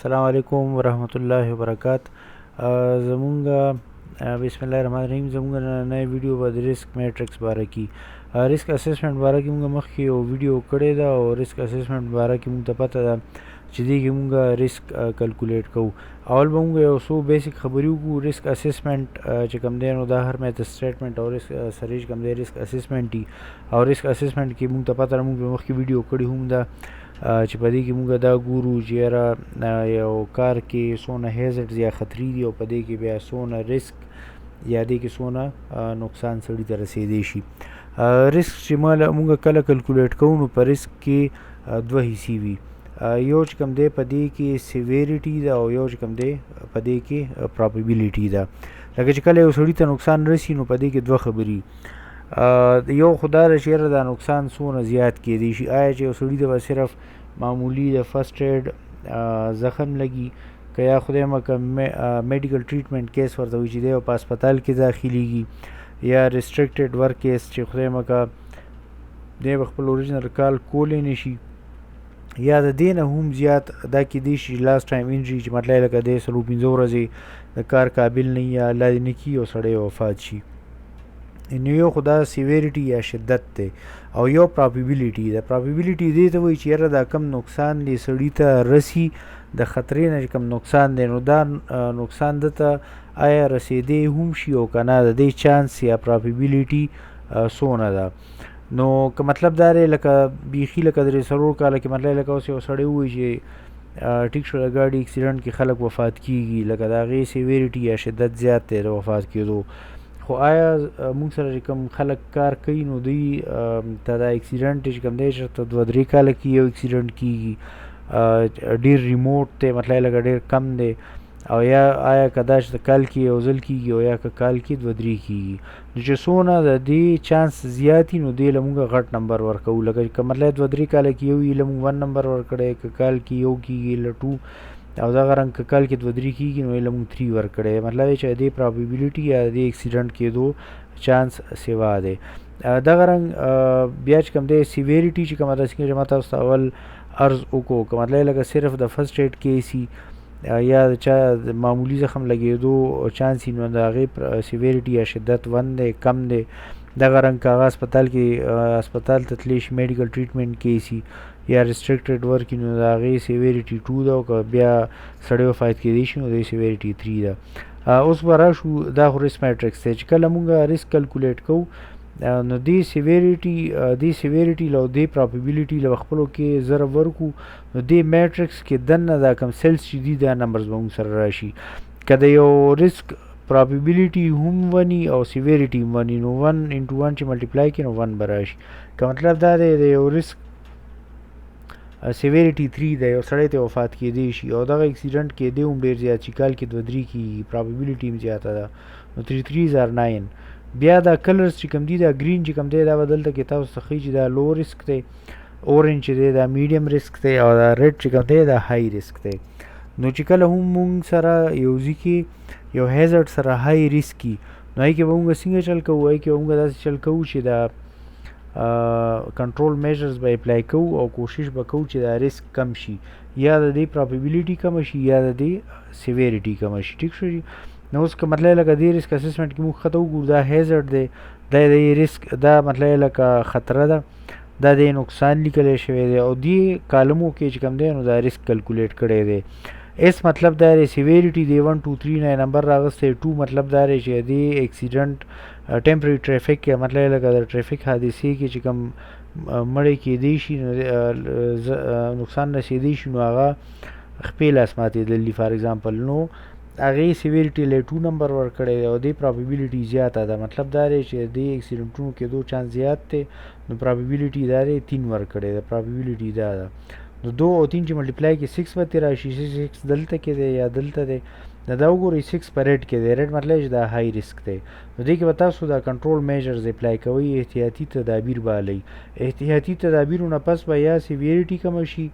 السلام علیکم ورحمۃ اللہ وبرکاتہ زمونږ بسم الله الرحمن الرحیم زمونږ نننۍ ویډیو به د ریسک میټریکس باره کې ریسک اسسمنټ باره کې مونږ مخکې یو ویډیو کړی ده او ریسک اسسمنټ باره کې مونږ ته پته ده چې دې کې مونږ ریسک کلکولیټ کوو. اول به مونږ یو څو بیسیک خبرې وکړو. ریسک اسسمنټ چې کوم دی نو دا هر میتھډ سټیټمنټ او ریسک سره چې کوم دی ریسک اسسمنټ دي او ریسک اسسمنټ کې مونږ ته پته ده مونږ مخکې ویډیو کړی هم ده چې په دې کې مونږ دا ګورو چې یاره یو کار کې څونه هیزرډز یا خطرې دي او په دې کې بیا څونه ریسک یا دې کې څونه نقصان سړي ته رسېدی شي. ریسک چې مونږ کله کلکولیټ کوو نو په ریسک کې دوه حصې وي. یو چې کوم دی په دې کې سیویریټي ده او یو چې کوم دی په دې کې پرابیبیلیټي ده. لکه چې کله یو سړي ته نقصان رسي نو په دې کې دوه خبرې یو خدا د شیره دا نقصان څونه زیات کېدی شي. آیا چې یو سړي ته به صرف معمولی د فرسٹ ایډ زخم لګي که یا خدای مکه میډیکل ټریټمنټ کیس ورته وي چې دی په هسپتال کې داخلیږي یا ریسټرکټډ ورک کیس چې خدای مکه دی به خپل اوریجنل کال کولی نه شي یا د دې نه هم زیات دا کېدی شي لاست ټایم انجري چې مطلب لکه دی 4-5 ورځې د کار قابل نه یا الله دې نه کړي او سړی وفات شي. نو یو خو دا سیویریټي یا شدت دی او یو پرابیبیلیټي ده. پرابیبیلیټي دې ته وایي چې یاره دا کم نقصان دی سړي ته رسي د خطرې نه چې کم نقصان دی نو دا نقصان ده ته آیا رسېدی هم شي او که نه د دې چانس یا پرابیبیلیټي څونه ده. نو که مطلب دا دی لکه بیخي لکه 3-4 کاله کې مطلب لکه اوس یو سړی ووایي چې ټیک شو د ګاډي اکسیډنټ کې خلک وفات کېږي لکه د هغې سیویریټي یا شدت زیات دی د وفات کېدو. خو آیا موږ سره چې کوم خلک کار کوي نو دوی ته دا اکسیډنټ چې کوم دی چېرته 2-3 کاله کې یو اکسیډنټ کېږي ډېر ریموټ دی مطلب لکه ډېر کم دی او یا آیا که دا چې کال کې یو ځل کېږي او یا که کال کې 2-3 کېږي نو چې څونه د دې چانس زیات وي نو دې له مونږ غټ نمبر ورکوو. لکه که مطلب 2-3 کاله کې یو وي له مونږ 1 نمبر ورکړی که کال کې یو کېږي له 2 او دغه رنګ که کال کې 2-3 کېږي نو یې له مونږ 3 ورکړی. مطلب یې چې د دې پرابیبیلیټي یا د دې اکسیډنټ کېدو چانس سیوا دی. دغه رنګ بیا چې کوم دی سیویریټي چې کومه ده څنګه چې ما تاسو ته اول عرض وکړو که مطلب لکه صرف د فرسٹ ایډ کیس یا د چا معمولی زخم لګېدو چانس نو د هغې سیویریټي یا شدت 1 دی کم دی. دغه رنګ که هغه هسپتال ته تللی شي میډیکل ټریټمنټ کیسي یا ریسټرکټډ ورک نو د هغې سیویریټي 2 ده او که بیا سړی وفات کېدی شي نو د سیویریټي 3 ده. اوس به راشو دا خو ریسک میټریکس دی چې کله مونږ ریسک کلکولیټ کوو نو دې سیویریټي له دې پرابیبیلیټي له خپلو کې ضرب ورکو نو دې میټریکس کې دننه دا کم سیلز چې دي دا نمبرز به مونږ سره راشي. که د یو ریسک پرابیبیلیټي هم ونی او سیویریټي هم ونی نو 1 چې ملټیپلای کړي نو 1 به راشي. که مطلب دا دی د یو ریسک سیویریټي 3 دی یو سړی ته وفات کېدی شي او دغه اکسیډنټ کېدی هم ډېر زیات شي کال کې 2-3 کېږي پرابیبیلیټي هم زیاته ده نو 3 9. بیا دا کلرز چې کوم دي دا ګرین چې کوم دی دا به دلته کې تاسو ته ښیي چې دا لو ریسک دی اورنج چې دی دا میډیم ریسک دی او دا ریډ چې کوم دی دا های ریسک دی. نو چې کله هم مونږ سره یو ځای کې یو هیزرډ سره های ریسک وي نو هغې کې به مونږ څنګه چل کوو هغې کې به مونږ داسې چل کوو چې دا کنټرول میجرز به اپلای کوو او کوشش به کوو چې دا ریسک کم شي یا د دې پرابیبیلیټي کمه شي یا د دې سیویریټي کمه شي. ټیک شو. نو اوس که مطلب لکه دې ریسک اسسمنټ کې موږ ښه وګورو دا هیزرډ دی دا د ریسک دا مطلب لکه خطره ده دا د نقصان لیکلی شوی دی او دې کالمو کې چې کوم دی نو دا ریسک کلکولیټ کړی دی. اس مطلب دا دی سیویریټي دی 1 2 3 نه نمبر راغستی 2 مطلب دا دی چې دې اکسیډنټ ټیمپرری ټریفک کې مطلب لکه د ټریفک حادثې کې چې کوم مړی کېدی شي نقصان رسېدی شي نو هغه خپې لاس ماتېدلي فار ایگزامپل نو هغې سیویریټي له 2 نمبر ورکړی دی او دې پرابیبیلیټي زیاته ده. مطلب دا دی چې دې اکسیډنټونو کېدو چانس زیات دی نو پرابیبیلیټي دا دی 3 ورکړی دی. پرابیبیلیټي دا ده نو 2 او 3 چې ملټیپلای کې 6 به ترې راشي 6 دلته کې دی یا دلته دی دا وګورئ 6 په ریډ کې دی. ریډ مطلب چې دا های ریسک دی نو دې کې به تاسو دا کنټرول میجرز اپلای کوئ احتیاطي تدابیر به هلئ. احتیاطي تدابیرو نه پس به یا سیویریټي کمه شي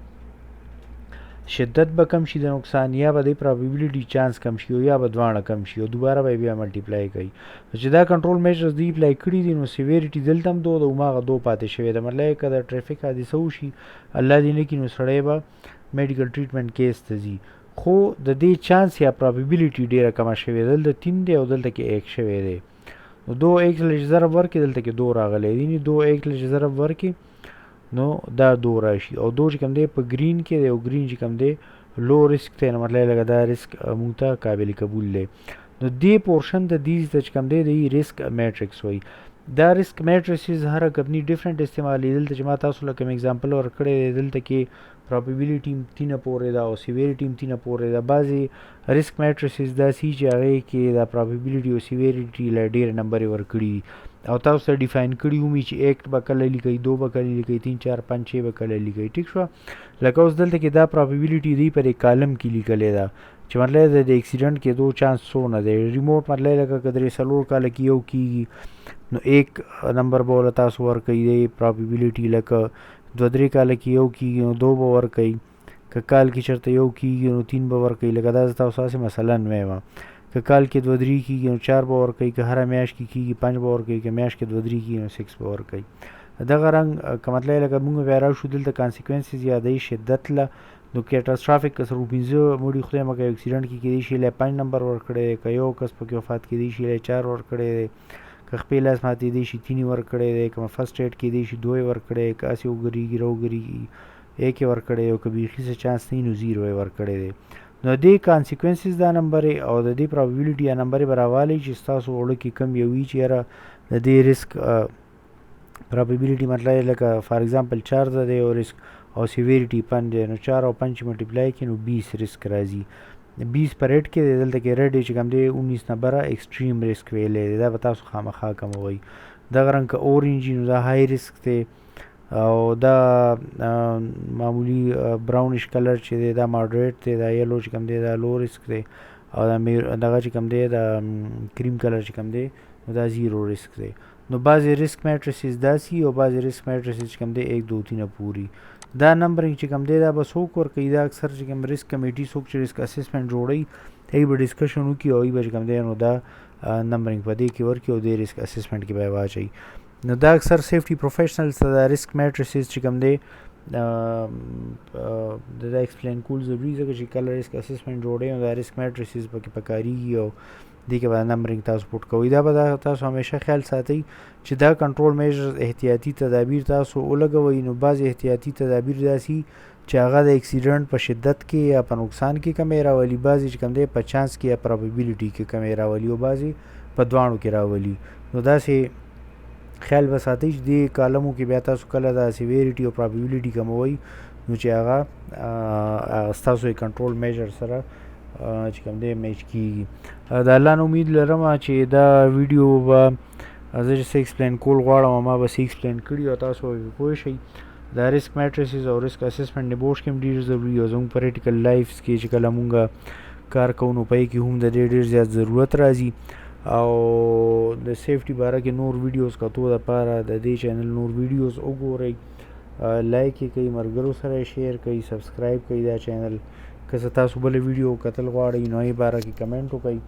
شدت به کم شي د نقصان یا به د پرابیبیلیټي چانس کم شي او یا به دواړه کم شي او دوباره به بیا ملټیپلای کوي. چې دا کنټرول میجرز دی اپلای کړي دي نو سیویریټي دلته هم 2 د هماغه 2 پاتې شوی ده. مطلب که د ټریفک حادثه وشي الله دې نه کړي نو سړی به میډیکل ټریټمنټ کیس ته ځي خو د دې چانس یا پرابیبلیټي ډیره کمه شوې ده. دلته 3 دی او دلته کې 1 شوی دی. نو 2x لږ ضرب ورکړي دلته کې 2 راغلی دی. 2x لږ ضرب ورکړي نو دا 2 راشي او 2 چې کوم دی په ګرین کې دی او ګرین چې کوم دی لو ریسک دی، نو مطلب لکه دا ریسک مونږ ته قابل قبول دی. نو دې پورشن د دې چې کوم دی د ریسک میټریکس وایي. دا ریسک میټریسز هر کمپنی ډیفرنٹ استعمالي. دلته چې ما تاسو له کوم اگزامپل ورکړی دی دلته کې پرابیبلیټي 3 پورې ده او سیویریټي 3 پورې ده. بعضې ریسک میټریسز داسې چې هغې کې دا پرابیبلیټي او سیویریټي له ډېر نمبرې ورکړي او تاسو ته ډیفاین کړي ومي چې 1 به کله لیکئ، 2 به کله لیکئ، 3 4 5 6 به کله لیکئ. ټیک شوه. لکه اوس دلته کې دا پرابیبلیټي دی په دې کالم کې لیکلې ده چې مطلب د اکسیډنټ کېدو چانس څونه دی. ریموټ مطلب لکه که 3 کاله کې یو کېږي نو 1 نمبر به وله تاسو ورکوئ دی پرابیبلیټي. لکه 2-3 کاله کې یو کېږي نو 2 به ورکوئ. که کال کې چېرته یو کېږي نو 3 به ورکوئ. لکه دا زه تاسو هسې مثلا وایم. که کال کې 2-3 کېږي نو 4 به ورکوئ. که هره میاشت کې کېږي 5 به ورکوئ. که میاشت کې 2-3 کېږي نو 6 به ورکوئ. دغه رنګ که مطلب لکه مونږ بیا راشو دلته کانسیکوینسز یادوي شدت له. نو کیټاسټرافیک که 15 مړي خدای مکړه یو اکسیډنټ کې کېدای شي له 5 نمبر ورکړی دی. که یو کس پکې وفات کېدای شي له 4 ورکړی دی. که خپې لاس ماتېدی شي 3 ورکړی دی. که فرسټ ایډ کېدای شي 2 ورکړی. که هسې وګرېږي راوګرېږي 1 ورکړی او که بیخي څه چانس نه وي نو 0 ورکړی دی. نو دې کانسیکوینسز دا نمبرې او د دې پرابیبلیټي یا نمبرې به راوالی چې ستاسو اوړه کې کم یو وي چې یاره د دې ریسک پرابیبلیټي مطلب لکه فار ایگزامپل 4 ده دی او ریسک او سیویریټي 5 دی. نو 4 او 5 ملټیپلای کړي نو 20 ریسک راځي. 20 په ریډ کې دی. دلته کې ریډ چې کوم دی 19 نمبره ایکسټریم ریسک ویلی دی. دا به تاسو خامخا کموئ. دغه رنګ که اورنج نو دا های ریسک دی او دا معمولی براونش کلر چې دی دا ماډریټ دی. دا یلو چې کوم دی دا لو ریسک دی او دغه چې کوم دی دا کریم کلر چې کوم دی نو دا 0 ریسک دی. نو بعضې ریسک میټریسز داسي او بعضې ریسک میټریسز چې کوم دی 1 2 3 پوري. دا نمبرنګ چې کوم دی دا به څوک ورکوي؟ دا اکثر چې کوم ریسک کمیټي څوک چې ریسک اسسمنټ جوړوي هغوی به ډسکشن وکړي او هغوی به چې کوم دی نو دا نمبرنګ په دې کې ورکړي او د ریسک اسسمنټ کې به یې واچوي. نو دا اکثر سیفټي پروفیشنلز ته دا ریسک میټریسز چې کوم دی دا ایکسپلین کول ضروري ځکه چې کله ریسک اسسمنټ جوړوي نو دا ریسک میټریسز پکې پکارېږي او دې کې به نمبرنګ تاسو پوټ کوئ. دا به تاسو همیشه خیال ساتئ چې دا کنټرول میجرز احتیاطي تدابیر تاسو ولګوئ. نو بعضې احتیاطي تدابیر داسي چې هغه د اکسیډنټ په شدت کې یا په نقصان کې کمی راولي. بعضې چې کوم دی په چانس کې یا پرابیبلیټي کې کمی راولي او بعضې په دواړو کې راولي. نو داسې خیال به ساتئ چې دې کالمو کې بیا تاسو کله دا سیویریټي او پرابیبلیټي کموئ نو چې هغه ستاسو کنټرول میجر سره چې کوم دی میچ کېږي. د الله نه امید لرم چې دا ویډیو به زه چې څه ایکسپلین کول غواړم ما به څه ایکسپلین کړي او تاسو به پوه شئ. دا ریسک میټریسز او ریسک اسسمنټ نبوش کې هم ډېر ضروري او زموږ پریکټیکل لایفز کې چې کله مونږ کار کوو نو په کې هم د ډېر زیات ضرورت راځي. او د سیفټي باره کې نور ویډیوز کتو دپاره د دې چینل نور ویډیوز وګورئ. لایک یې کوئ، ملګرو سره یې شیر کوئ، سبسکرایب کوئ دا چینل. که څه تاسو بله ویډیو کتل غواړئ نو هغې باره کې کمنټ وکئ.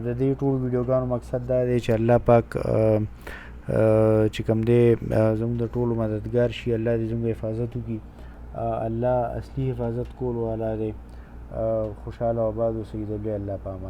د دې ټول ویډیوګانو مقصد دا دی چې الله پاک چې کوم دی زموږ د ټولو مددګار شي. الله دې زموږ حفاظت وکړي. الله اصلي حفاظت کول والا دی. خوشحاله او آباد اوسئ. د بیا الله په امان.